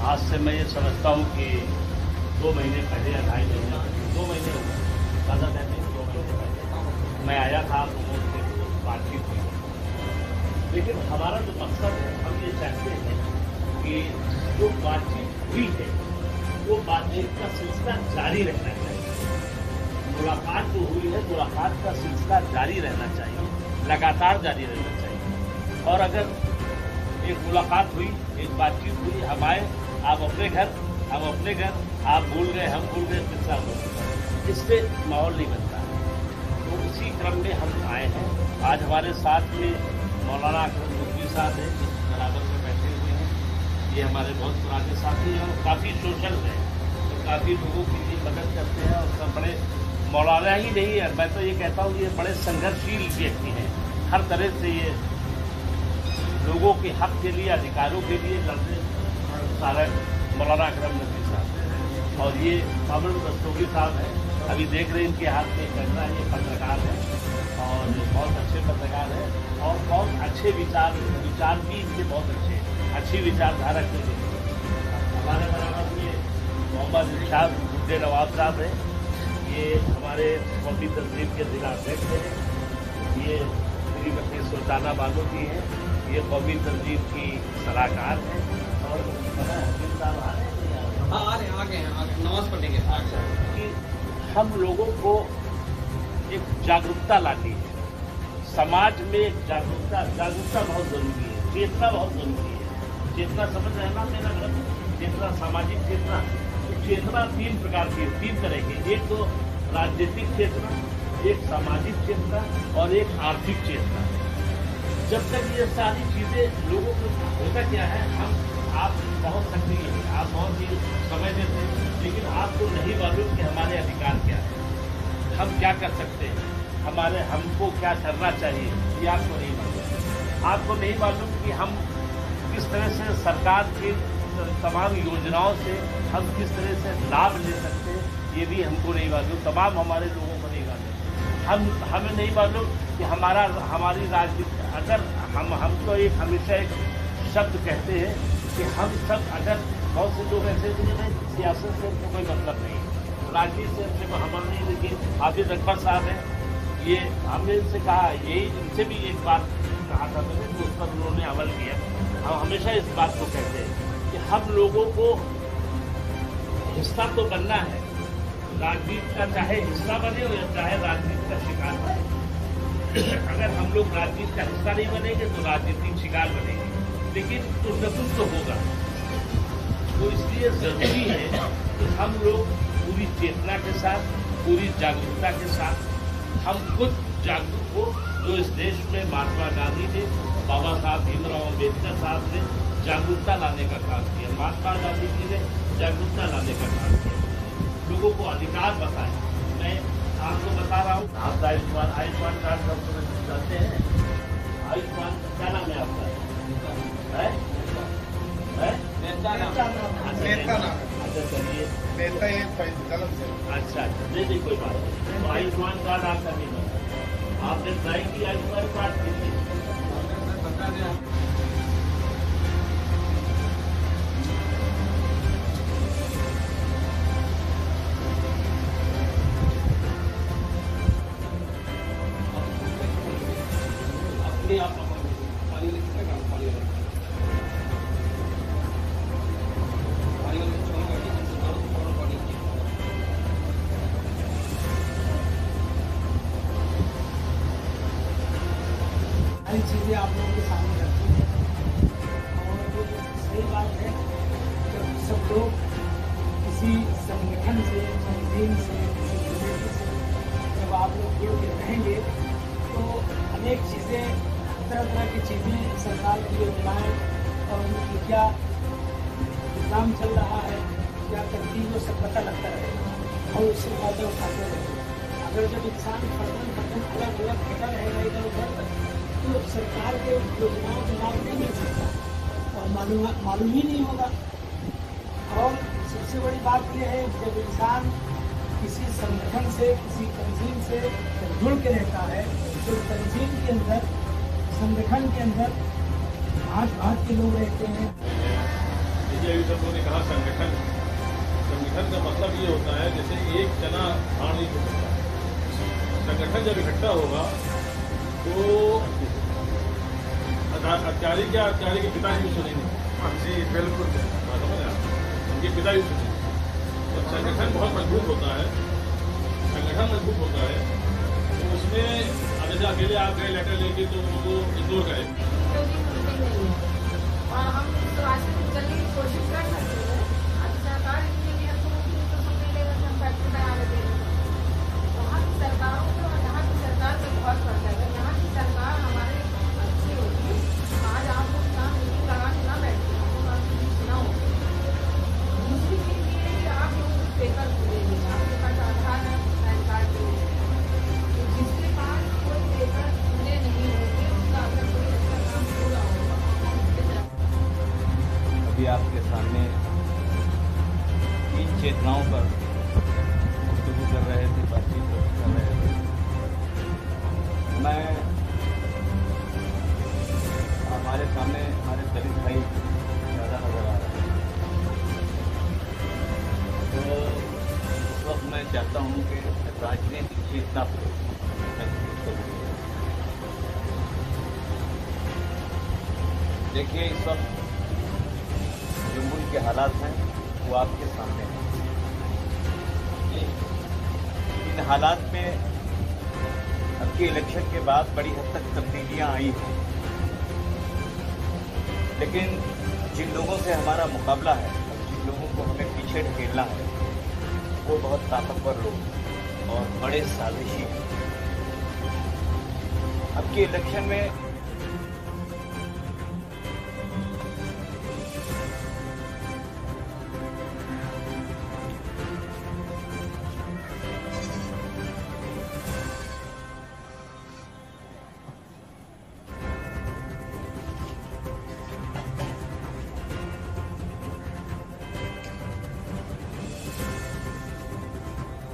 आज से मैं ये समझता हूँ कि 2 महीने पहले या 2.5 महीने, 2 महीने हो गए, ज़्यादा कहते हैं 2 महीने पहले मैं आया था, आप लोगों से बातचीत हुई। लेकिन हमारा जो मकसद है, हम ये चाहते हैं कि जो बातचीत हुई है वो बातचीत का सिलसिला जारी रहना चाहिए। मुलाकात जो हुई है, मुलाकात का सिलसिला जारी रहना चाहिए, लगातार जारी रहना चाहिए। और अगर एक मुलाकात हुई, एक बातचीत हुई, हम आए, आप अपने घर, हम अपने घर, आप भूल गए, हम भूल गए, किस्सा हो, इससे माहौल नहीं बनता है। तो उसी क्रम में हम आए हैं। आज हमारे साथ में मौलाना अकरम नकवी साहब हैं, जो बराबर में बैठे हुए हैं। ये हमारे बहुत पुराने साथी हैं और काफ़ी सोशल हैं, तो काफ़ी लोगों की लिए मदद करते हैं। और सब बड़े मौलाना ही नहीं है, मैं तो ये कहता हूँ ये बड़े संघर्षशील व्यक्ति हैं। हर तरह से ये लोगों के हक के लिए, अधिकारों के लिए लड़ने सारे मौलाना अकरम नकवी साहब। और ये बाबर दस्तगीर साहब हैं, अभी देख रहे हैं इनके हाथ में कैमरा है, ये पत्रकार है और बहुत अच्छे पत्रकार हैं और बहुत अच्छे विचार भी इनके बहुत अच्छी विचारधारा के लोग। हमारे बराबर में मोहम्मद इरशाद गुड्डे नवाब साहब हैं, ये हमारे कौमी तंजीम के जिला अध्यक्ष हैं। ये श्रीमती सुल्ताना बानो की हैं, ये कौमी तंजीम की सलाहकार हैं। और आगे नमाज पढ़ेंगे। कि हम लोगों को एक जागरूकता लानी है, समाज में एक जागरूकता बहुत जरूरी है, चेतना बहुत जरूरी है। चेतना समझ रहे ना मेरा मतलब, चेतना, सामाजिक चेतना। तो चेतना 3 प्रकार की, 3 तरह की, एक तो राजनीतिक चेतना, एक सामाजिक चेतना और एक आर्थिक चेतना। जब तक ये सारी चीजें लोगों को, होता क्या है, आप बहुत सक्रिय हैं, आप बहुत ही समय देते हैं, लेकिन आपको नहीं मालूम कि हमारे अधिकार क्या है, हम क्या कर सकते हैं, हमको क्या करना चाहिए, ये आपको नहीं मालूम। आपको नहीं मालूम कि हम किस तरह से सरकार की तमाम योजनाओं से हम किस तरह से लाभ ले सकते हैं, ये भी हमको नहीं मालूम। तमाम हमारे लोगों को नहीं मालूम। हमें नहीं मालूम कि हमारी राजनीति, अगर हम तो एक हमेशा एक शब्द कहते हैं कि हम सब, अगर बहुत से लोग ऐसे हैं सियासत से तो कोई मतलब नहीं, राजनीति से हमारा नहीं। लेकिन हाफिज अकबर साहब हैं, ये हमने इनसे कहा, यही इनसे भी एक बात कहा था मैंने, तो उस पर उन्होंने अमल किया। हम हमेशा इस बात को कहते हैं कि हम लोगों को हिस्सा तो बनना है राजनीति का, चाहे हिस्सा बने या चाहे राजनीति का शिकार बने। अगर हम लोग राजनीति का हिस्सा नहीं बनेंगे तो राजनीतिक शिकार बनेंगे, लेकिन कुछ न कुछ तो होगा। तो इसलिए जरूरी है कि हम लोग पूरी चेतना के साथ, पूरी जागरूकता के साथ हम खुद जागरूक हो। जो इस देश में महात्मा गांधी ने, बाबा साहब भीमराव अम्बेडकर साहब ने जागरूकता लाने का काम किया, महात्मा गांधी जी ने जागरूकता लाने का काम किया, लोगों को अधिकार बताए। मैं आपको बता रहा हूँ, आप आयुष्मान कार्ड जानते हैं? आयुष्मान, क्या नाम है आपका? अच्छा, नहीं कोई बात नहीं। तो आयुष्मान कार्ड आपका नहीं बना, आपने ट्राई किया आयुष्मान कार्ड के लिए? चीजें आप लोगों के सामने रखती हैं। और सही बात है, जब सब लोग किसी संगठन से, तंजीम से, किसी कमेटी से जब आप लोग जुड़ के रहेंगे तो अनेक चीज़ें, तरह की चीज़ें, सरकार की योजनाएं और उनकी क्या काम चल रहा है, क्या करती है, वो सब पता लगता रहेगा और उससे फायदा उठाते रहेंगे। अगर जब इंसान फर्दन अलग अलग फटा रहेगा इधर उधर, तो सरकार के योजनाओं का लाभ नहीं मिल सकता और मालूम ही नहीं होगा। और सबसे बड़ी बात यह है, जब इंसान किसी संगठन से, किसी तंजीम से जुड़ के रहता है, तो तंजीम के अंदर, संगठन के अंदर भांत भांत के लोग रहते हैं। कि अभी सब लोगों ने कहा संगठन का मतलब ये होता है जैसे एक जना भाड़ नहीं हो सकता। संगठन जब इकट्ठा होगा तो आचार्य के पिता ही सुनेंगे। जी बिल्कुल, समझ आप, उनके पिता ही सुनेंगे। जब संगठन बहुत मजबूत होता है, संगठन मजबूत होता है तो उसमें अगर अकेले आप गए लेटर लेके तो उनको इग्नोर करें। और हम चलने की कोशिश कर सकते हैं। अब सरकार इतनी तो समझ लेगा कि हम फैक्ट्री बना देंगे। वहाँ की सरकारों को और यहाँ की सरकार में बहुत फर्क है। अगर यहाँ की सरकार हमारे अच्छी होती, आज आप लोग यहाँ मीटिंग लगा के ना बैठते, आपको आपकी सूचना होती। दूसरी चीज ये है कि आप लोग कुछ पेपर खुलेंगे, आपके पास आधार है, पैन कार्ड के तो जिसके पास कोई पेपर खुले नहीं होंगे उसका अगर कोई अच्छा काम पूरा होगा। अभी आपके सामने 3 चेतनाओं पर गुफ्तगू कर रहे थे, बातचीत कर रहे थे। मैं हमारे सामने हमारे दलित भाई ज़्यादा नजर आ रहे हैं, तो उस वक्त मैं चाहता हूँ कि राजनीतिक चेतना पर देखिए इस वक्त जो मुल्क के हालात हैं वो आपके सामने हैं। इन हालात में अब के इलेक्शन के बाद बड़ी हद तक तब्दीलियां आई हैं, लेकिन जिन लोगों से हमारा मुकाबला है, जिन लोगों को हमें पीछे ढकेलना है, वो बहुत ताकतवर लोग और बड़े साजिशी हैं। अब के इलेक्शन में